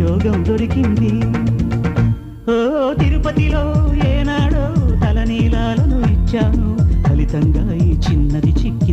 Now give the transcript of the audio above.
ఉద్యోగం దొరికింది. ఓ తిరుపతిలో ఏనాడో తలనీలాలను ఇచ్చాను, ఫలితంగా ఈ చిన్నది చిక్కింది.